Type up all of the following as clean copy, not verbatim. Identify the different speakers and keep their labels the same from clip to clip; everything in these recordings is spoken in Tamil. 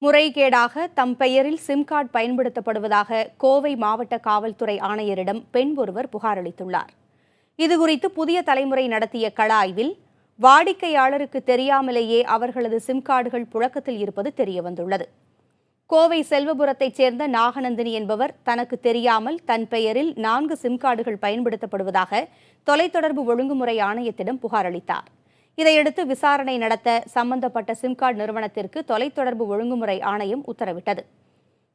Speaker 1: முறைகேடாக தம் பெயரில் சிம் கார்டு பயன்படுத்தப்படுவதாக கோவை மாவட்ட காவல்துறை ஆணையரிடம் பெண் ஒருவர் புகார் அளித்துள்ளார். இதுகுறித்து புதிய தலைமுறை நடத்திய கள ஆய்வில் வாடிக்கையாளருக்கு தெரியாமலேயே அவர்களது சிம் கார்டுகள் புழக்கத்தில் இருப்பது தெரியவந்துள்ளது. கோவை செல்வபுரத்தைச் சேர்ந்த நாகநந்தினி என்பவர் தனக்கு தெரியாமல் தன் பெயரில் 4 சிம் கார்டுகள் பயன்படுத்தப்படுவதாக தொலைத்தொடர்பு ஒழுங்குமுறை ஆணையத்திடம் புகார் அளித்தார். இதையடுத்து விசாரணை நடத்த சம்பந்தப்பட்ட சிம் கார்டு நிறுவனத்திற்கு தொலைத்தொடர்பு ஒழுங்குமுறை ஆணையம் உத்தரவிட்டது.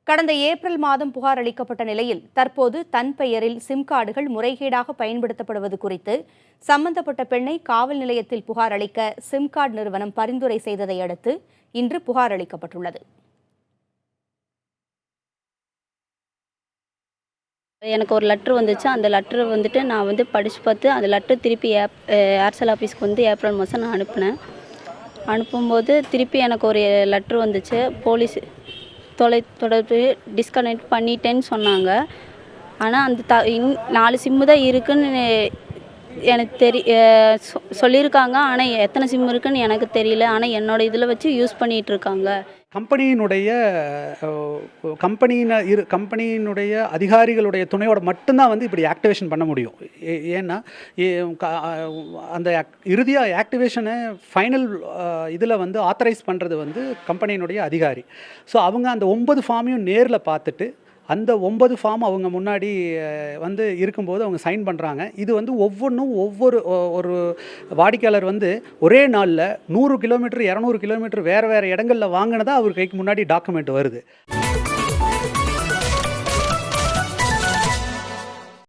Speaker 1: கடந்த ஏப்ரல் மாதம் புகார் அளிக்கப்பட்ட நிலையில் தற்போது தன் பெயரில் சிம் கார்டுகள் முறைகேடாக பயன்படுத்தப்படுவது குறித்து சம்பந்தப்பட்ட பெண்ணை காவல் நிலையத்தில் புகார் அளிக்க சிம் கார்டு நிறுவனம் பரிந்துரை செய்ததை அடுத்து இன்று புகார் அளிக்கப்பட்டுள்ளது.
Speaker 2: எனக்கு ஒரு லெட்ரு வந்துச்சு. அந்த லெட்ரு வந்துட்டு நான் படித்து பார்த்து அந்த லெட்ரு திருப்பி ஏர்செல் ஆஃபீஸ்க்கு ஏப்ரல் மாதம் நான் அனுப்பும்போது திருப்பி எனக்கு ஒரு லெட்ரு வந்துச்சு. போலீஸ் தொலைத்தொடர்பு டிஸ்கனெக்ட் பண்ணிட்டேன்னு சொன்னாங்க. ஆனால் அந்த 4 சிம்மு தான் இருக்குன்னு எனக்கு சொல்லியிருக்காங்க. ஆனால் எத்தனை சிம் இருக்குன்னு எனக்கு தெரியல. ஆனால் என்னோடய இதில் வச்சு யூஸ் பண்ணிகிட்ருக்காங்க.
Speaker 3: கம்பெனியினுடைய அதிகாரிகளுடைய துணையோட மட்டும்தான் இப்படி ஆக்டிவேஷன் பண்ண முடியும். ஏன்னா அந்த இறுதியாக ஆக்டிவேஷனை ஃபைனல் இதில் ஆத்தரைஸ் பண்ணுறது கம்பெனியினுடைய அதிகாரி. ஸோ அவங்க அந்த 9 ஃபார்மையும் நேரில் பார்த்துட்டு அந்த 9 ஃபார்ம் அவங்க முன்னாடி இருக்கும்போது அவங்க சைன் பண்ணுறாங்க. இது ஒவ்வொன்றும் ஒரு வாடிக்கையாளர் ஒரே நாளில் 100 கிலோமீட்டர் 200 கிலோமீட்டர் வேறு இடங்களில் வாங்கினதா அவர் கைக்கு முன்னாடி டாக்குமெண்ட் வருது.